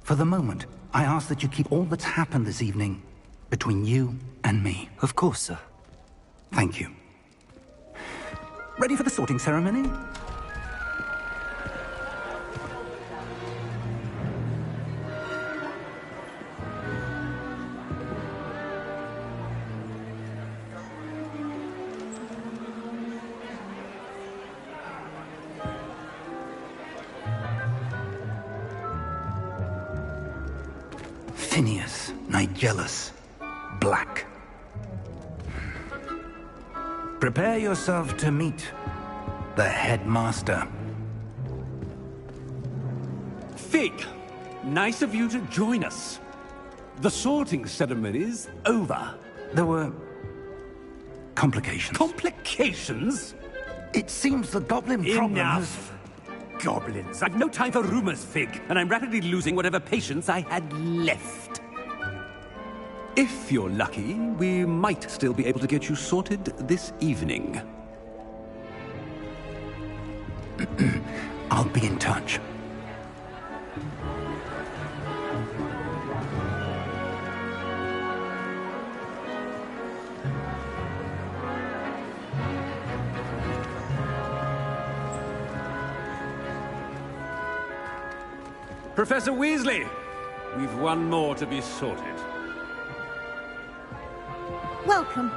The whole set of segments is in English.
For the moment, I ask that you keep all that's happened this evening between you and me. Of course, sir. Thank you. Ready for the sorting ceremony? Phineas, Nigellus, Black. Prepare yourself to meet the headmaster. Fig, nice of you to join us. The sorting ceremony's over. There were complications. Complications? It seems the goblin problem Enough! Goblins. I've no time for rumors, Fig, and I'm rapidly losing whatever patience I had left. If you're lucky, we might still be able to get you sorted this evening. I'll be in touch. Professor Weasley, we've one more to be sorted. Welcome.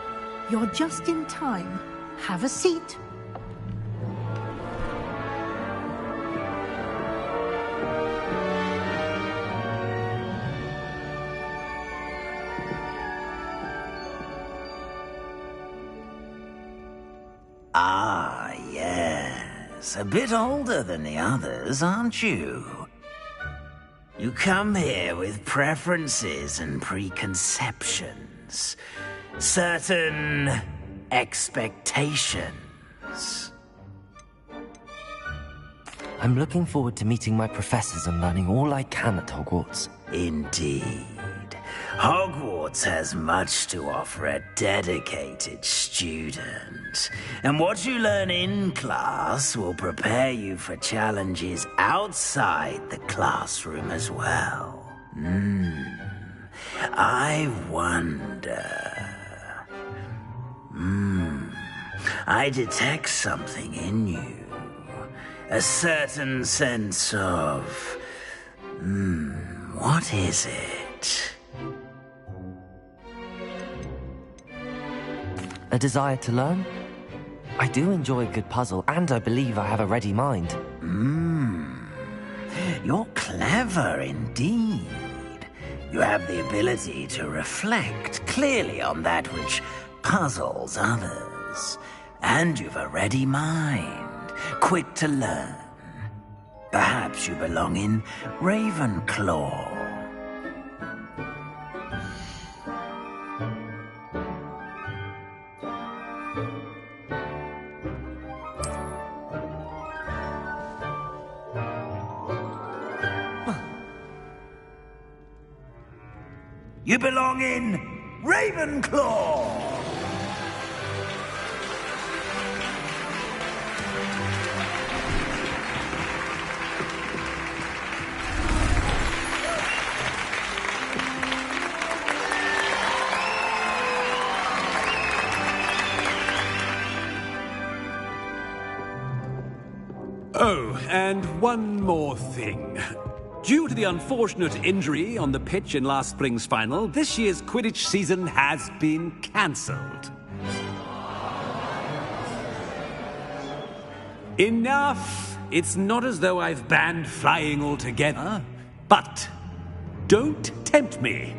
You're just in time. Have a seat. Ah, yes. A bit older than the others, aren't you? You come here with preferences and preconceptions. Certain expectations. I'm looking forward to meeting my professors and learning all I can at Hogwarts. Indeed. Hogwarts has much to offer a dedicated student. And what you learn in class will prepare you for challenges outside the classroom as well. I wonder... I detect something in you. A certain sense of... what is it? A desire to learn? I do enjoy a good puzzle, and I believe I have a ready mind. You're clever indeed. You have the ability to reflect clearly on that which puzzles others. And you've a ready mind, quick to learn. Perhaps you belong in Ravenclaw. You belong in Ravenclaw! Oh, and one more thing. Due to the unfortunate injury on the pitch in last spring's final, this year's Quidditch season has been cancelled. Enough! It's not as though I've banned flying altogether. But don't tempt me.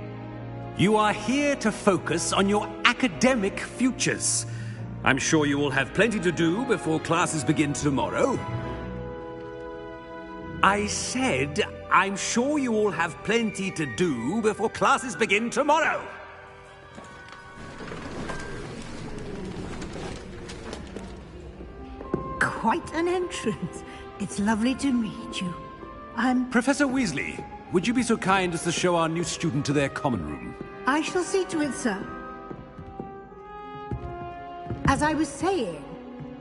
You are here to focus on your academic futures. I'm sure you will have plenty to do before classes begin tomorrow. I said, I'm sure you all have plenty to do before classes begin tomorrow. Quite an entrance. It's lovely to meet you. I'm... Professor Weasley, would you be so kind as to show our new student to their common room? I shall see to it, sir. As I was saying,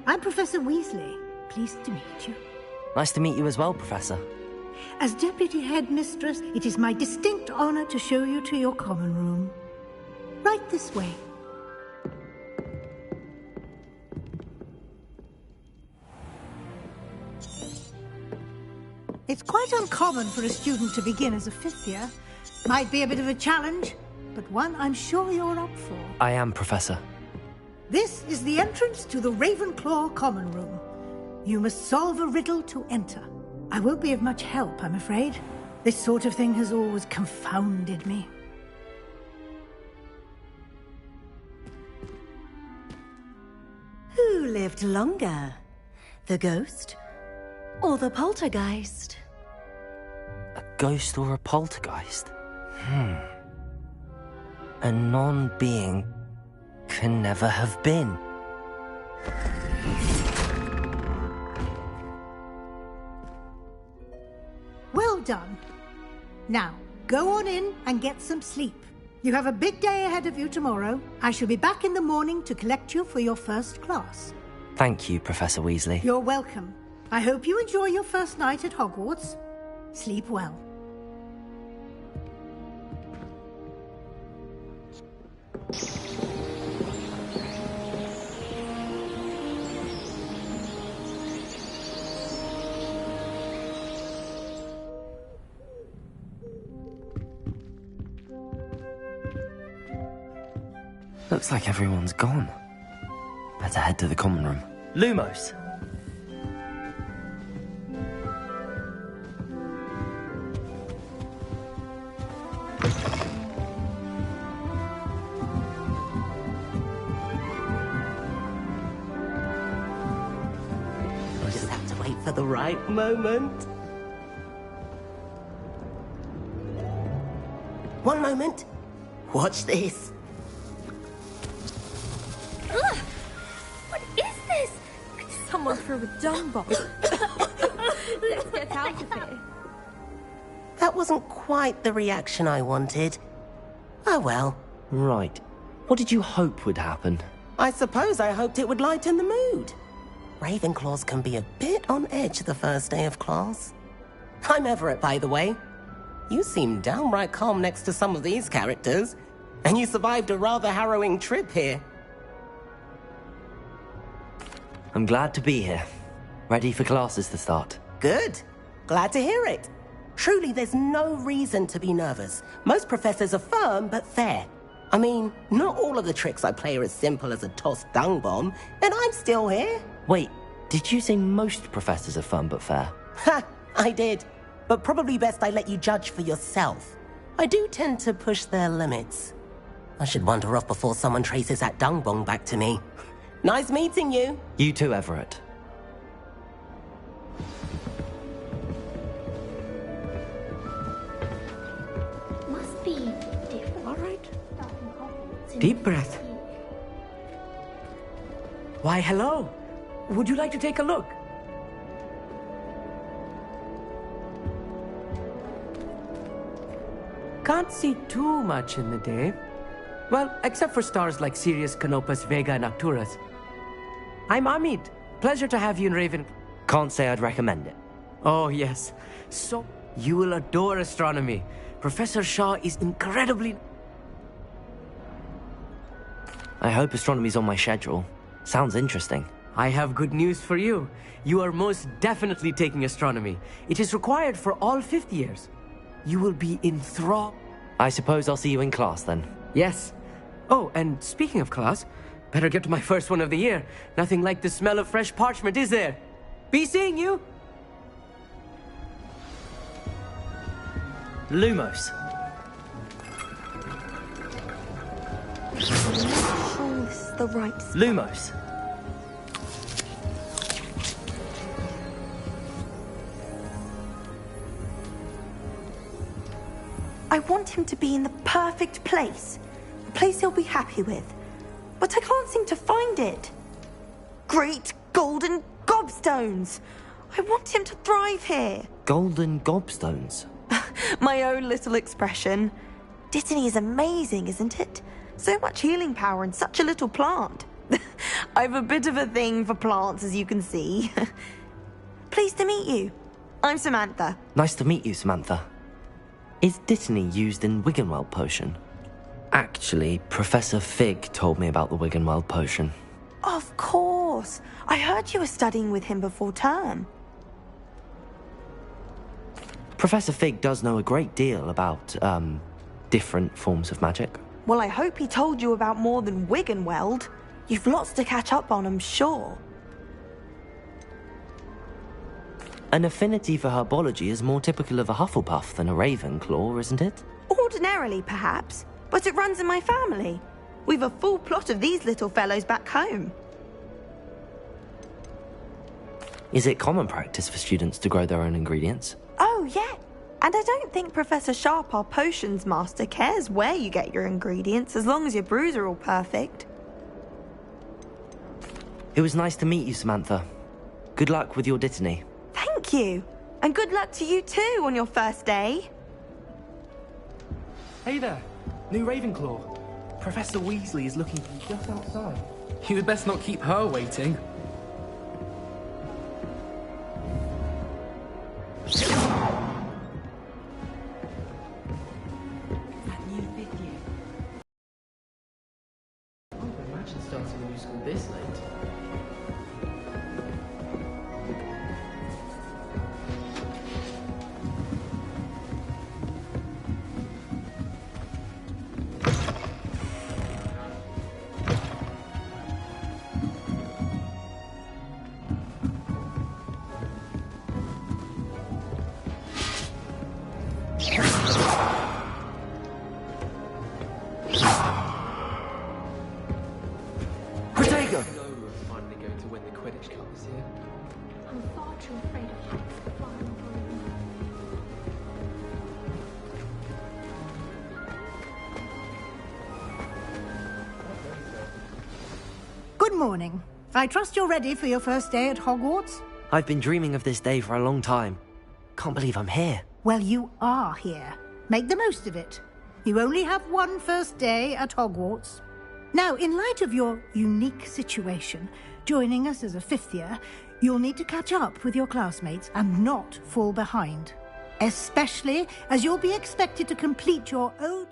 I'm Professor Weasley. Pleased to meet you. Nice to meet you as well, Professor. As Deputy Headmistress, it is my distinct honor to show you to your common room. Right this way. It's quite uncommon for a student to begin as a fifth year. Might be a bit of a challenge, but one I'm sure you're up for. I am, Professor. This is the entrance to the Ravenclaw Common Room. You must solve a riddle to enter. I won't be of much help, I'm afraid. This sort of thing has always confounded me. Who lived longer? The ghost or the poltergeist? A ghost or a poltergeist? A non-being can never have been. Well done. Now, go on in and get some sleep. You have a big day ahead of you tomorrow. I shall be back in the morning to collect you for your first class. Thank you, Professor Weasley. You're welcome. I hope you enjoy your first night at Hogwarts. Sleep well. Looks like everyone's gone. Better head to the common room. Lumos! We'll just have to wait for the right moment. One moment. Watch this. Ugh! What is this? Someone threw a dung bomb. Let's get out of here. That wasn't quite the reaction I wanted. Oh well. Right. What did you hope would happen? I suppose I hoped it would lighten the mood. Ravenclaws can be a bit on edge the first day of class. I'm Everett, by the way. You seem downright calm next to some of these characters, and you survived a rather harrowing trip here. I'm glad to be here. Ready for classes to start. Good. Glad to hear it. Truly, there's no reason to be nervous. Most professors are firm but fair. I mean, not all of the tricks I play are as simple as a tossed dung bomb, and I'm still here. Wait, did you say most professors are fun but fair? Ha! I did. But probably best I let you judge for yourself. I do tend to push their limits. I should wander off before someone traces that dung bomb back to me. Nice meeting you. You too, Everett. Must be different. All right. Starting Hogwarts in Deep the breath. 15th. Why, hello. Would you like to take a look? Can't see too much in the day. Well, except for stars like Sirius, Canopus, Vega, and Arcturus. I'm Amit. Pleasure to have you in Raven. Can't say I'd recommend it. Oh, yes. So, you will adore astronomy. Professor Shaw is incredibly... I hope astronomy's on my schedule. Sounds interesting. I have good news for you. You are most definitely taking astronomy. It is required for all fifth years. You will be enthralled. I suppose I'll see you in class then. Yes. Oh, and speaking of class, better get to my first one of the year. Nothing like the smell of fresh parchment, is there? Be seeing you! Lumos. I'm not sure this is the right spot. Lumos. I want him to be in the perfect place. A place he'll be happy with. But I can't seem to find it. Great golden gobstones! I want him to thrive here. Golden gobstones. My own little expression. Dittany is amazing, isn't it? So much healing power in such a little plant. I've a bit of a thing for plants, as you can see. Pleased to meet you. I'm Samantha. Nice to meet you, Samantha. Is Dittany used in Wiggenweld potion? Actually, Professor Fig told me about the Wiggenweld potion. Of course. I heard you were studying with him before term. Professor Fig does know a great deal about, different forms of magic. Well, I hope he told you about more than Wiggenweld. You've lots to catch up on, I'm sure. An affinity for herbology is more typical of a Hufflepuff than a Ravenclaw, isn't it? Ordinarily, perhaps, but it runs in my family. We've a full plot of these little fellows back home. Is it common practice for students to grow their own ingredients? Oh, yeah. And I don't think Professor Sharp, our potions master, cares where you get your ingredients, as long as your brews are all perfect. It was nice to meet you, Samantha. Good luck with your Dittany. Thank you. And good luck to you too on your first day. Hey there, new Ravenclaw. Professor Weasley is looking for you just outside. You'd best not keep her waiting. That new fifth year. I can't imagine starting a new school this late. Finally going to win the Quidditch Cup this year. I'm far too afraid of heights to fly on balloon. Good morning. I trust you're ready for your first day at Hogwarts? I've been dreaming of this day for a long time. Can't believe I'm here. Well, you are here. Make the most of it. You only have one first day at Hogwarts. Now, in light of your unique situation, joining us as a fifth year, you'll need to catch up with your classmates and not fall behind. Especially as you'll be expected to complete your OW...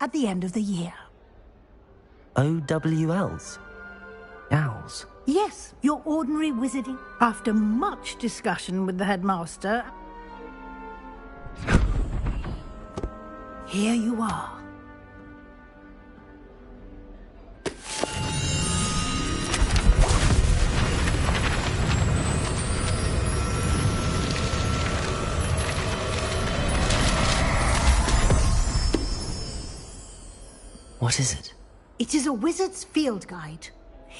at the end of the year. OWLs? Owls? Yes, your ordinary wizarding. After much discussion with the headmaster, here you are. What is it? It is a wizard's field guide.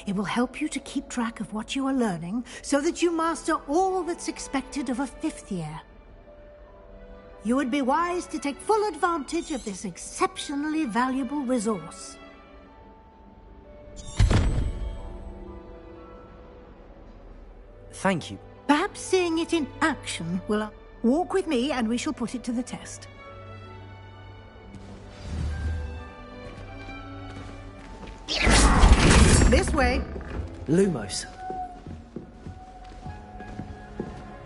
It will help you to keep track of what you are learning so that you master all that's expected of a fifth year. You would be wise to take full advantage of this exceptionally valuable resource. Thank you. Perhaps seeing it in action will... Walk with me and we shall put it to the test. This way. Lumos.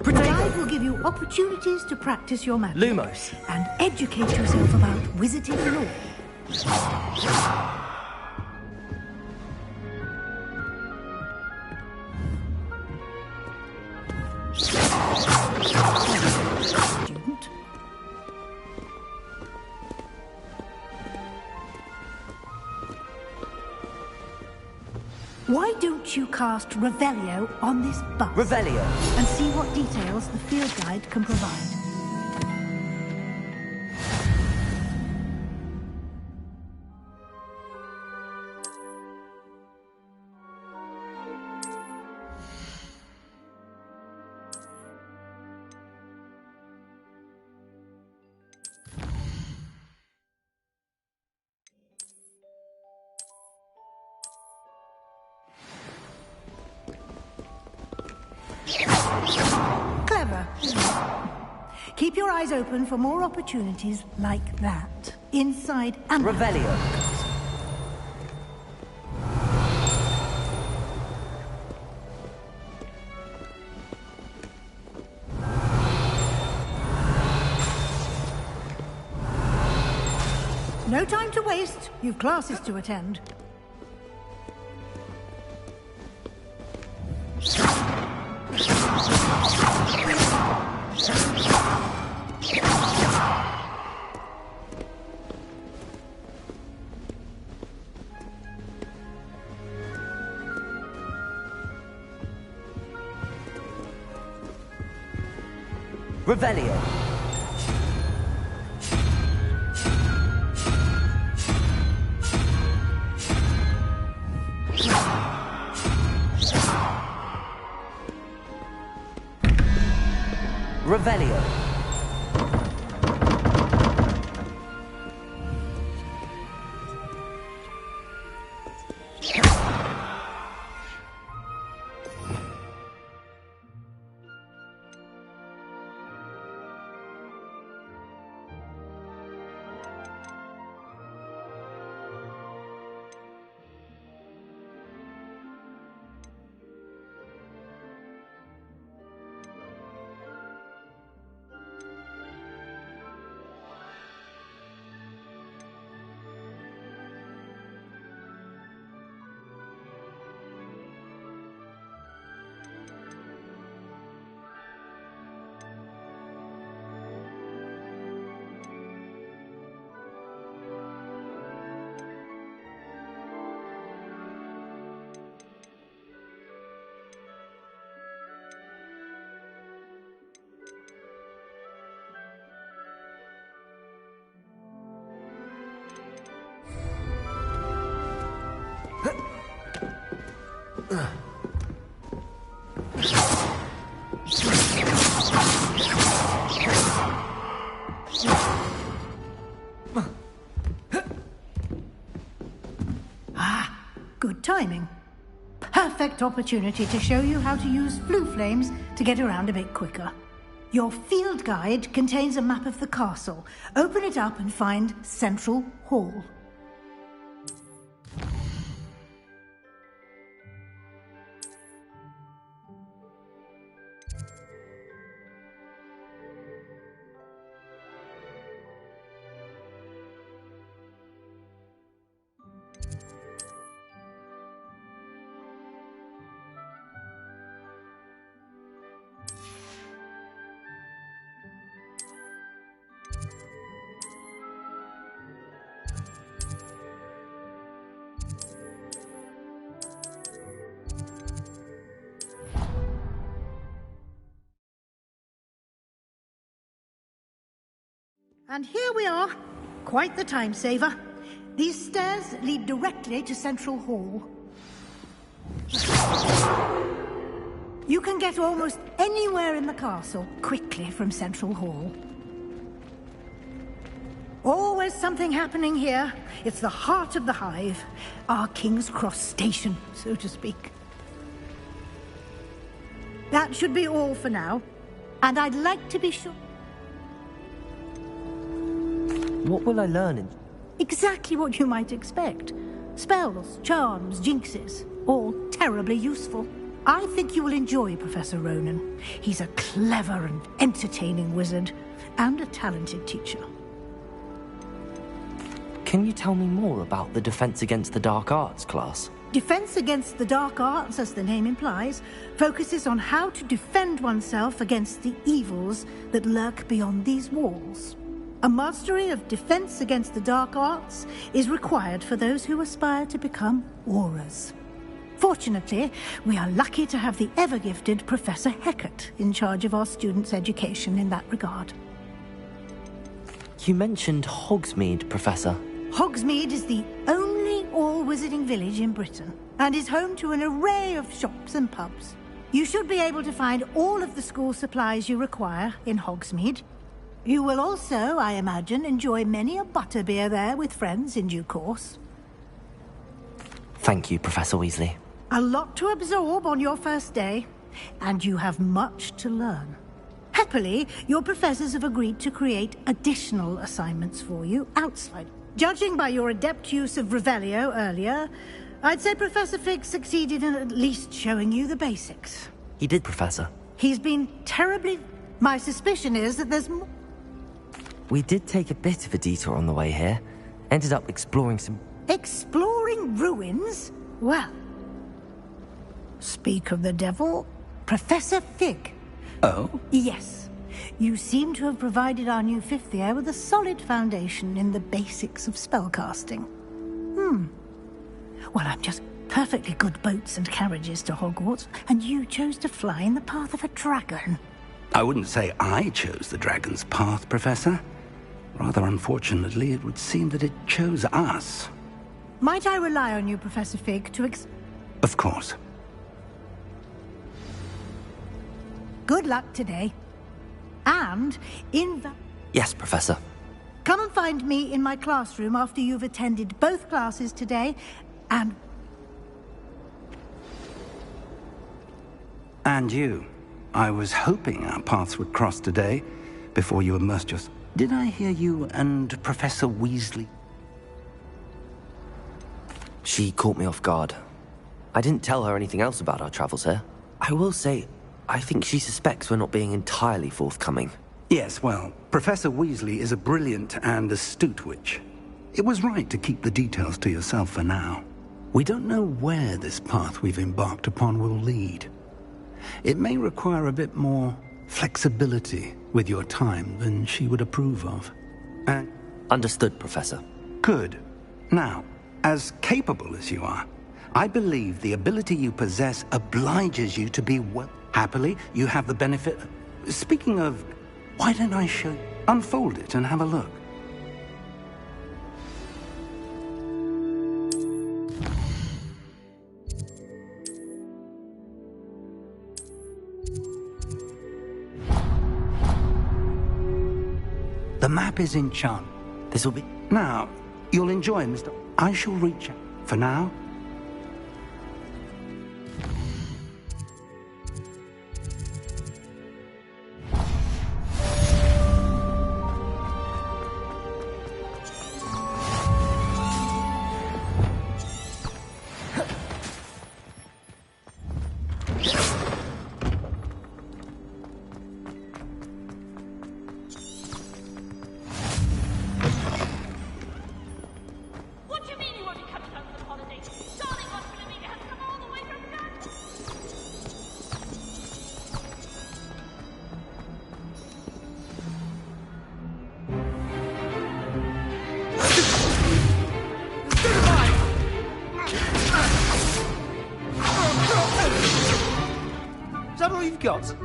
The guide will give you opportunities to practice your magic. Lumos. And educate yourself about wizarding lore. Student. Why don't you cast Revelio on this bus? Revelio. And see what details the field guide can provide. Clever. Keep your eyes open for more opportunities like that. Inside and out. Revelio. No time to waste. You've classes to attend. Revelio. Revelio. Good timing. Perfect opportunity to show you how to use flue flames to get around a bit quicker. Your field guide contains a map of the castle. Open it up and find Central Hall. And here we are. Quite the time saver. These stairs lead directly to Central Hall. You can get almost anywhere in the castle quickly from Central Hall. Always something happening here. It's the heart of the hive. Our King's Cross station, so to speak. That should be all for now. And I'd like to be sure... What will I learn in... Exactly what you might expect. Spells, charms, jinxes. All terribly useful. I think you will enjoy Professor Ronan. He's a clever and entertaining wizard, and a talented teacher. Can you tell me more about the Defense Against the Dark Arts class? Defense Against the Dark Arts, as the name implies, focuses on how to defend oneself against the evils that lurk beyond these walls. A mastery of Defense Against the Dark Arts is required for those who aspire to become Aurors. Fortunately, we are lucky to have the ever-gifted Professor Hecat in charge of our students' education in that regard. You mentioned Hogsmeade, Professor. Hogsmeade is the only all-wizarding village in Britain, and is home to an array of shops and pubs. You should be able to find all of the school supplies you require in Hogsmeade. You will also, I imagine, enjoy many a butterbeer there with friends in due course. Thank you, Professor Weasley. A lot to absorb on your first day, and you have much to learn. Happily, your professors have agreed to create additional assignments for you outside. Judging by your adept use of Revelio earlier, I'd say Professor Fig succeeded in at least showing you the basics. He did, Professor. He's been terribly... My suspicion is that there's more... We did take a bit of a detour on the way here. Ended up exploring some... Exploring ruins? Well... Speak of the devil, Professor Fig. Oh? Yes. You seem to have provided our new fifth year with a solid foundation in the basics of spellcasting. Well, I'm just perfectly good boats and carriages to Hogwarts, and you chose to fly in the path of a dragon. I wouldn't say I chose the dragon's path, Professor. Rather unfortunately, it would seem that it chose us. Might I rely on you, Professor Fig, to Of course. Good luck today. And Yes, Professor. come and find me in my classroom after you've attended both classes today, and... And you. I was hoping our paths would cross today, before you immersed yourself. Did I hear you and Professor Weasley? She caught me off guard. I didn't tell her anything else about our travels here. I will say, I think she suspects we're not being entirely forthcoming. Yes, well, Professor Weasley is a brilliant and astute witch. It was right to keep the details to yourself for now. We don't know where this path we've embarked upon will lead. It may require a bit more flexibility with your time than she would approve of. Understood, Professor. Good. Now, as capable as you are, I believe the ability you possess obliges you to be well. Happily, you have the benefit... Speaking of, why don't I show you? Unfold it and have a look. The map is in charm. This will be... Now, you'll enjoy, Mr. I shall reach out. For now... got?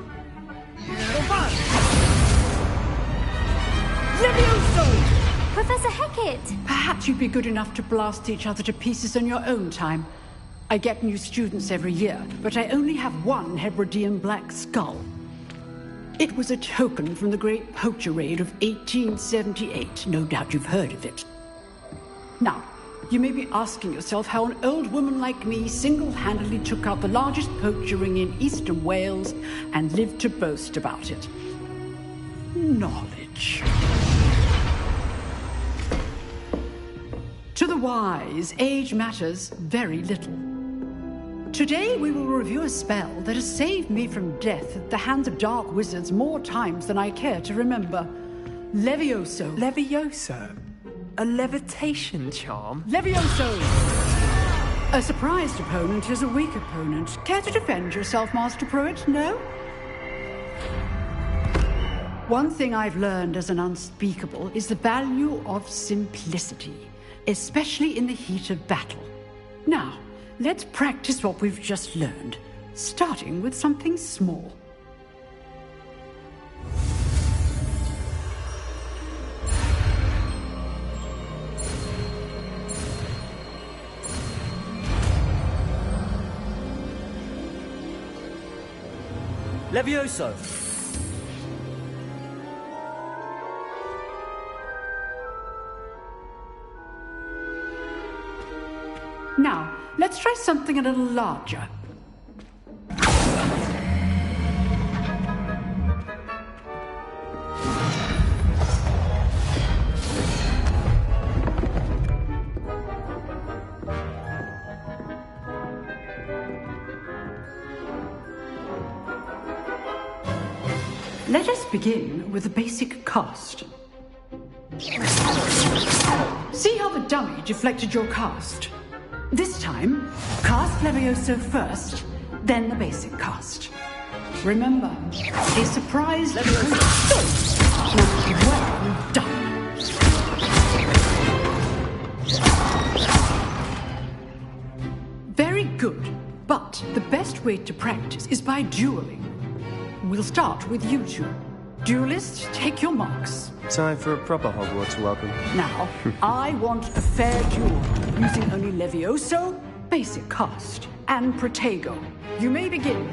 Professor Hecat! Perhaps you'd be good enough to blast each other to pieces in your own time. I get new students every year, but I only have one Hebridean black skull. It was a token from the Great Poacher Raid of 1878. No doubt you've heard of it. Now, you may be asking yourself how an old woman like me single-handedly took out the largest poacher ring in eastern Wales and lived to boast about it. Knowledge. To the wise, age matters very little. Today we will review a spell that has saved me from death at the hands of dark wizards more times than I care to remember. Levioso. Levioso? A levitation charm? Levioso! A surprised opponent is a weak opponent. Care to defend yourself, Master Pruitt? No? One thing I've learned as an unspeakable is the value of simplicity, especially in the heat of battle. Now, let's practice what we've just learned, starting with something small. Levioso! Now, let's try something a little larger. Let us begin with the basic cast. See how the dummy deflected your cast? This time, cast Levioso first, then the basic cast. Remember, a surprise Levioso. Well done. Very good, but the best way to practice is by dueling. We'll start with you two. Duelists, take your marks. Time for a proper Hogwarts welcome. Now, I want a fair duel, using only Levioso, basic cast, and Protego. You may begin.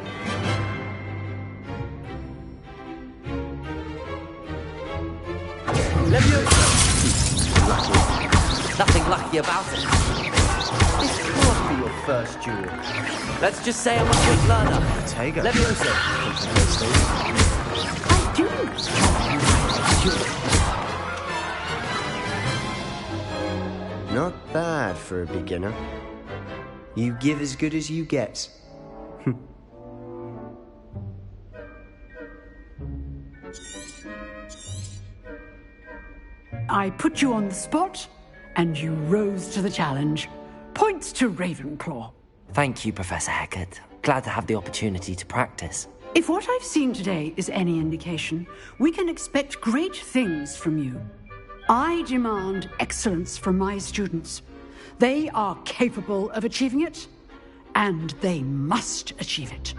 Levioso! Nothing lucky about it. This can't be your first duel. Let's just say I'm a quick learner. Protego. Levioso! Not bad for a beginner. You give as good as you get. I put you on the spot, and you rose to the challenge. Points to Ravenclaw. Thank you, Professor Hecat. Glad to have the opportunity to practice. If what I've seen today is any indication, we can expect great things from you. I demand excellence from my students. They are capable of achieving it, and they must achieve it.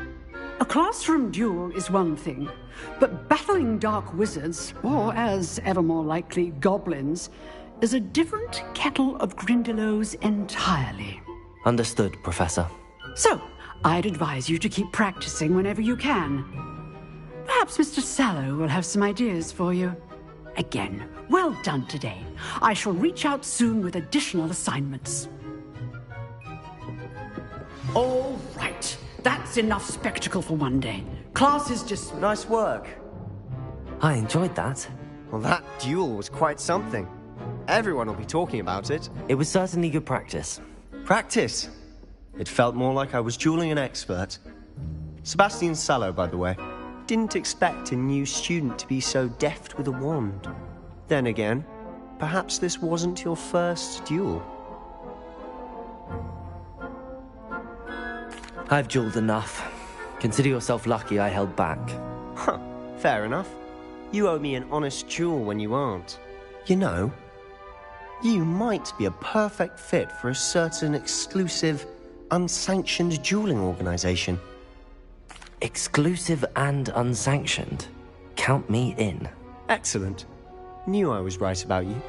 A classroom duel is one thing, but battling dark wizards, or as ever more likely, goblins, is a different kettle of Grindylows entirely. Understood, Professor. So, I'd advise you to keep practicing whenever you can. Perhaps Mr. Sallow will have some ideas for you. Again, well done today. I shall reach out soon with additional assignments. All right. That's enough spectacle for one day. Class is just... Nice work. I enjoyed that. Well, that duel was quite something. Everyone will be talking about it. It was certainly good practice. Practice? It felt more like I was dueling an expert. Sebastian Sallow, by the way. Didn't expect a new student to be so deft with a wand. Then again, perhaps this wasn't your first duel. I've dueled enough. Consider yourself lucky I held back. Huh, fair enough. You owe me an honest duel when you aren't. You know, you might be a perfect fit for a certain exclusive, unsanctioned dueling organization. Exclusive and unsanctioned? Count me in. Excellent. Knew I was right about you.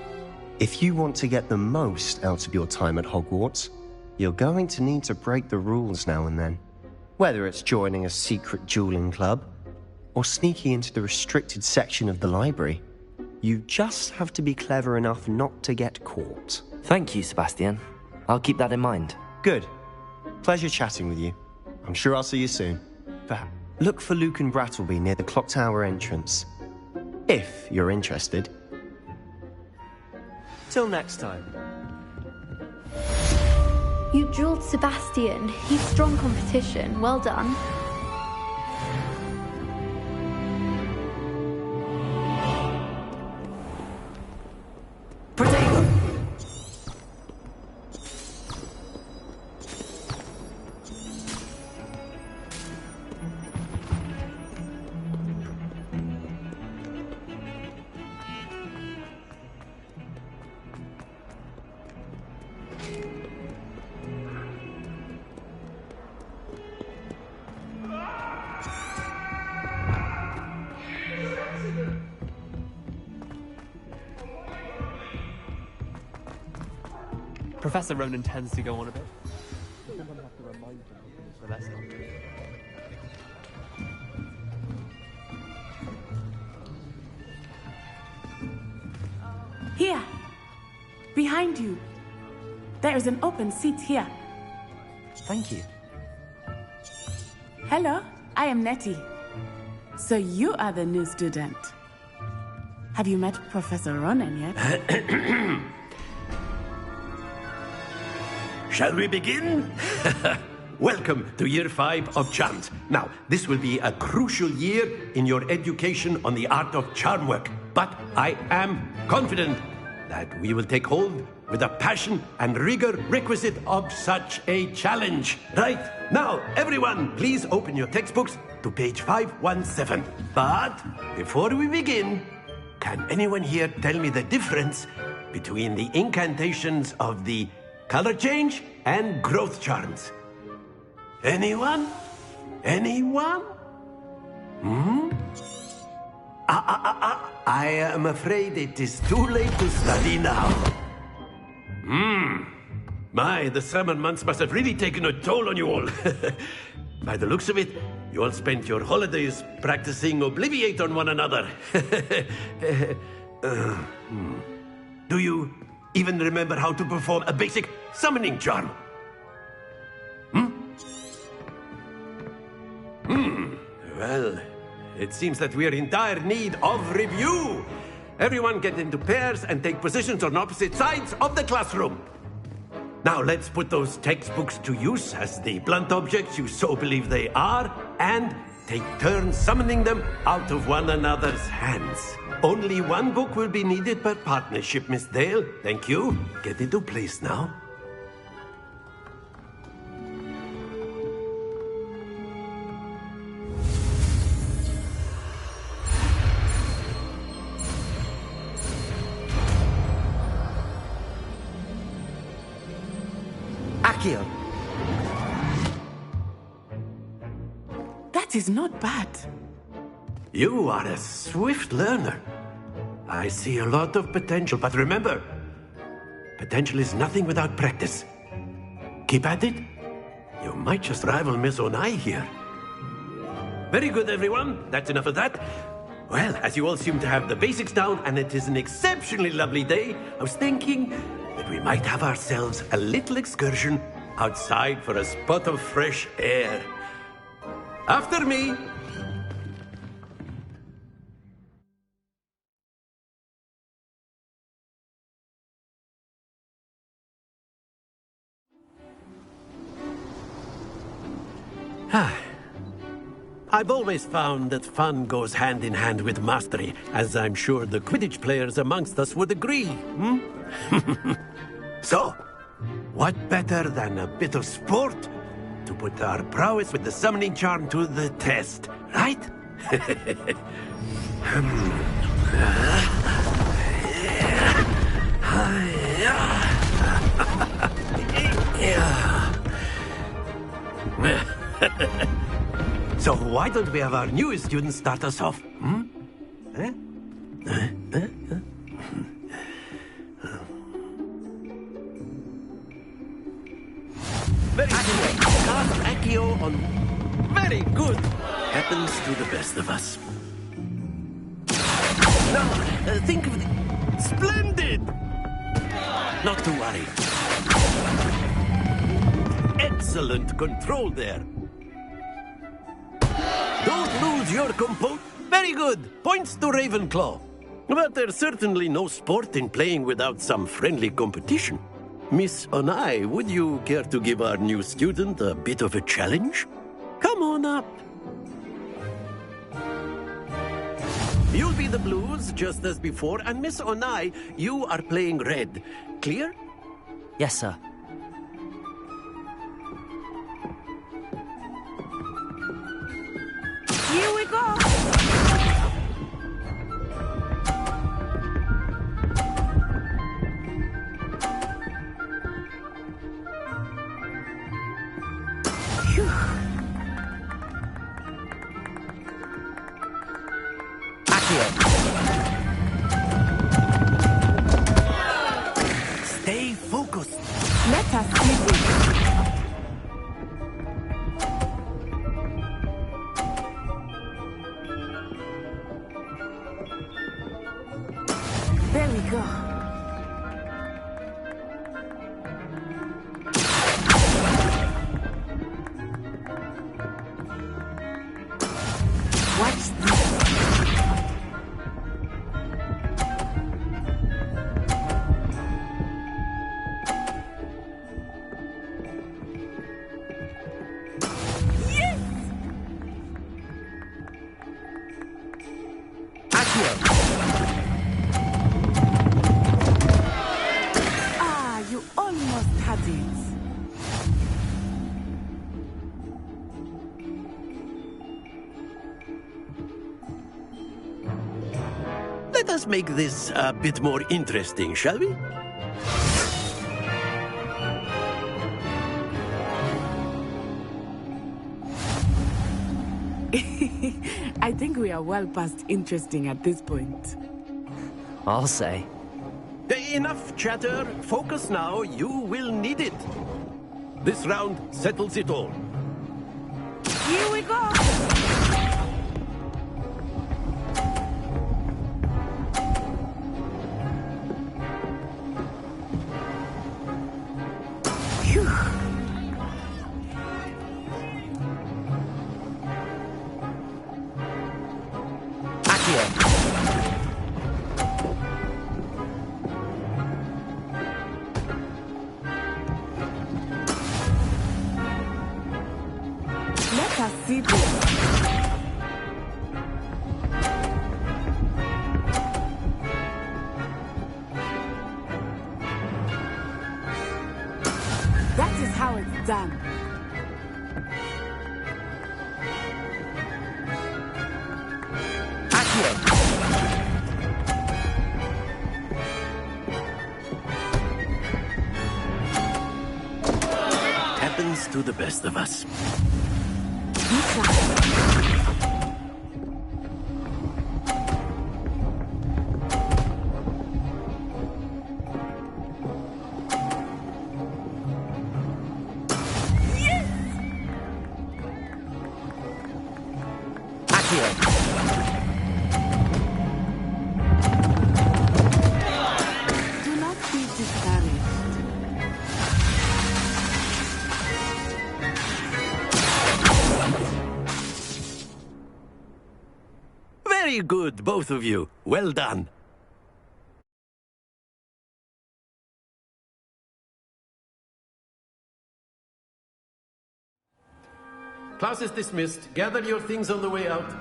If you want to get the most out of your time at Hogwarts, you're going to need to break the rules now and then. Whether it's joining a secret dueling club, or sneaking into the restricted section of the library, you just have to be clever enough not to get caught. Thank you, Sebastian. I'll keep that in mind. Good. Pleasure chatting with you. I'm sure I'll see you soon. Perhaps look for Luke and Brattleby near the clock tower entrance. If you're interested. Till next time. You drilled Sebastian. He's strong competition. Well done. Professor Ronan tends to go on a bit. Someone have to remind him for less time. Here! Behind you! There is an open seat here. Thank you. Hello, I am Nettie. So you are the new student. Have you met Professor Ronan yet? Shall we begin? Welcome to Year 5 of Charms. Now, this will be a crucial year in your education on the art of charm work. But I am confident that we will take hold with the passion and rigor requisite of such a challenge. Right, now, everyone, please open your textbooks to page 517. But before we begin, can anyone here tell me the difference between the incantations of the color change and growth charms? Anyone? Anyone? I am afraid it is too late to study now. My, the summer months must have really taken a toll on you all. By the looks of it, you all spent your holidays practicing Obliviate on one another. Do you even remember how to perform a basic summoning charm? Well, it seems that we are in dire need of review. Everyone get into pairs and take positions on opposite sides of the classroom. Now let's put those textbooks to use as the blunt objects you so believe they are, and take turns summoning them out of one another's hands. Only one book will be needed per partnership, Miss Dale. Thank you. Get into place now. Accio. That is not bad. You are a swift learner. I see a lot of potential, but remember, potential is nothing without practice. Keep at it. You might just rival Miss Onai here. Very good, everyone. That's enough of that. Well, as you all seem to have the basics down, and it is an exceptionally lovely day, I was thinking that we might have ourselves a little excursion outside for a spot of fresh air. After me. I've always found that fun goes hand in hand with mastery, as I'm sure the Quidditch players amongst us would agree. So, what better than a bit of sport to put our prowess with the summoning charm to the test, right? So why don't we have our newest student start us off? Very good. Cast Accio on... Very good. Happens to the best of us. Now, think of the... Splendid! Not to worry. Excellent control there. Don't lose your composure. Very good. Points to Ravenclaw. But there's certainly no sport in playing without some friendly competition. Miss Onai, would you care to give our new student a bit of a challenge? Come on up. You'll be the blues, just as before, and Miss Onai, you are playing red. Clear? Yes, sir. Here we go! Stay focused. Let us see this. There we go. Watch this. Ah, you almost had it. Let us make this a bit more interesting, shall we? I think we are well past interesting at this point. I'll say. Enough chatter. Focus now. You will need it. This round settles it all. Here we go! Let us see this. That is how it's done. Happens to the best of us. Do not be discouraged. Very good, both of you. Well done. Class is dismissed. Gather your things on the way out.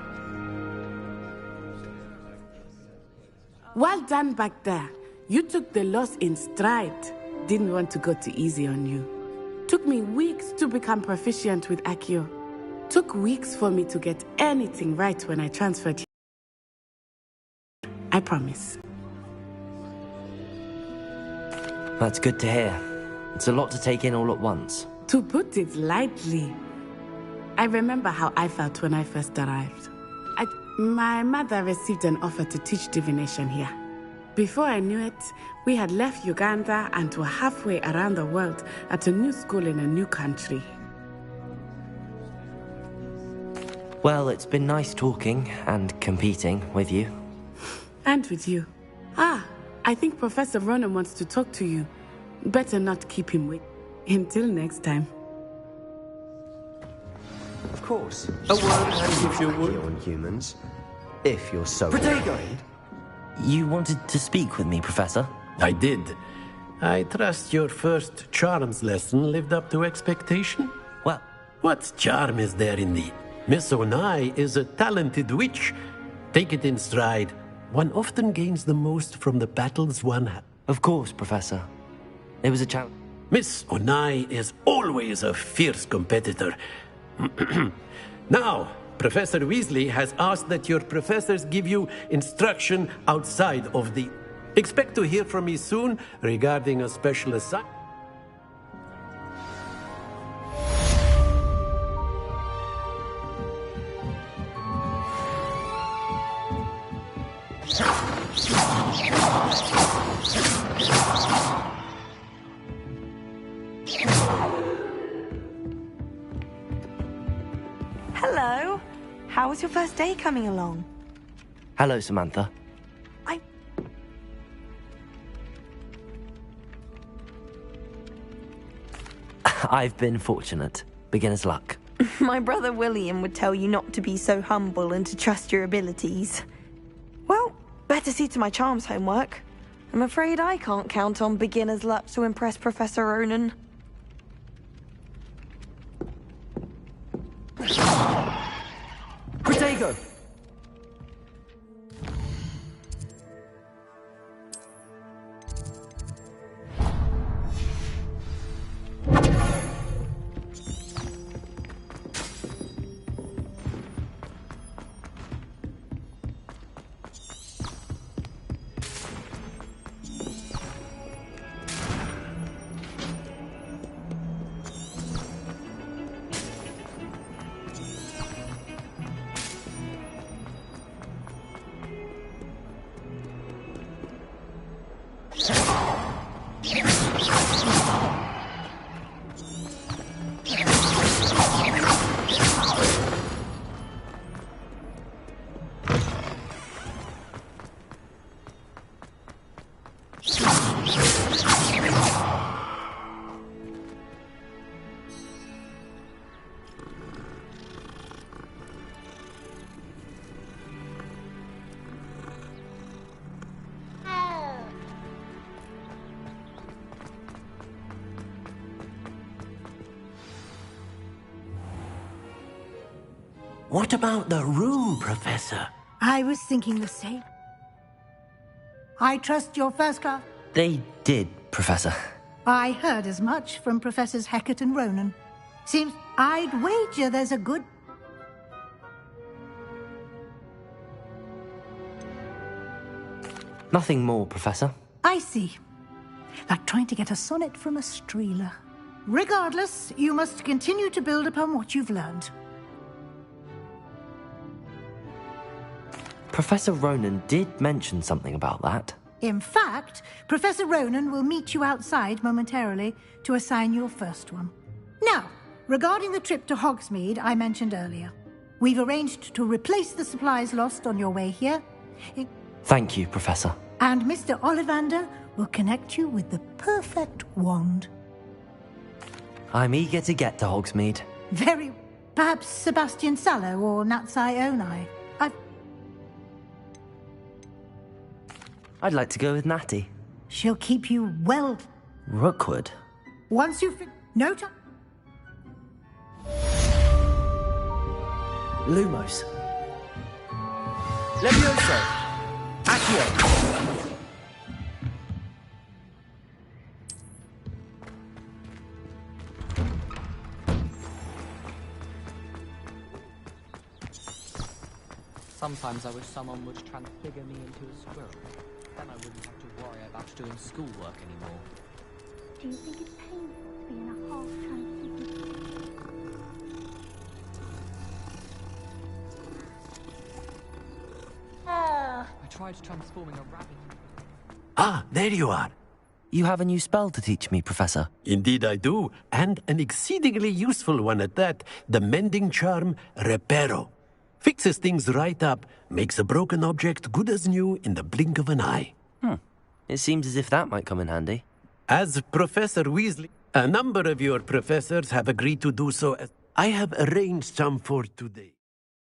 Well done back there. You took the loss in stride. Didn't want to go too easy on you. Took me weeks to become proficient with Accio. Took weeks for me to get anything right when I transferred. I promise. That's good to hear. It's a lot to take in all at once. To put it lightly, I remember how I felt when I first arrived. My mother received an offer to teach divination here. Before I knew it, we had left Uganda and were halfway around the world at a new school in a new country. Well, it's been nice talking and competing with you. And with you. I think Professor Ronan wants to talk to you. Better not keep him waiting. Until next time. Of course. A word and if you're on humans. If you're so Protego! You wanted to speak with me, Professor? I did. I trust your first charms lesson lived up to expectation? Well, what charm is there in thee? Miss Onai is a talented witch. Take it in stride. One often gains the most from the battles one has. Of course, Professor. It was a challenge. Miss Onai is always a fierce competitor. Now, Professor Weasley has asked that your professors give you instruction outside of the... Expect to hear from me soon regarding a special assignment. Hello. How was your first day coming along? Hello, Samantha. I've been fortunate. Beginner's luck. My brother William would tell you not to be so humble and to trust your abilities. Well, better see to my charms homework. I'm afraid I can't count on beginner's luck to impress Professor Ronan. Protego! What about the room, Professor? I was thinking the same. I trust your first craft. They did, Professor. I heard as much from Professors Hecat and Ronan. Seems I'd wager there's a good... Nothing more, Professor. I see. Like trying to get a sonnet from a streeler. Regardless, you must continue to build upon what you've learned. Professor Ronan did mention something about that. In fact, Professor Ronan will meet you outside momentarily to assign your first one. Now, regarding the trip to Hogsmeade I mentioned earlier, we've arranged to replace the supplies lost on your way here. Thank you, Professor. And Mr. Ollivander will connect you with the perfect wand. I'm eager to get to Hogsmeade. Very... Perhaps Sebastian Sallow or Natsai Onai. I'd like to go with Natty. She'll keep you well... Rookwood? Once you've... No time... Lumos. Levioso. Accio. Sometimes I wish someone would transfigure me into a squirrel. Then I wouldn't have to worry about doing schoolwork anymore. Do you think it's painful to be in a half-transfigured? I tried transforming a rabbit. Ah, there you are. You have a new spell to teach me, Professor. Indeed I do, and an exceedingly useful one at that. The mending charm, Reparo. Fixes things right up, makes a broken object good as new in the blink of an eye. It seems as if that might come in handy. As Professor Weasley, a number of your professors have agreed to do so. I have arranged some for today.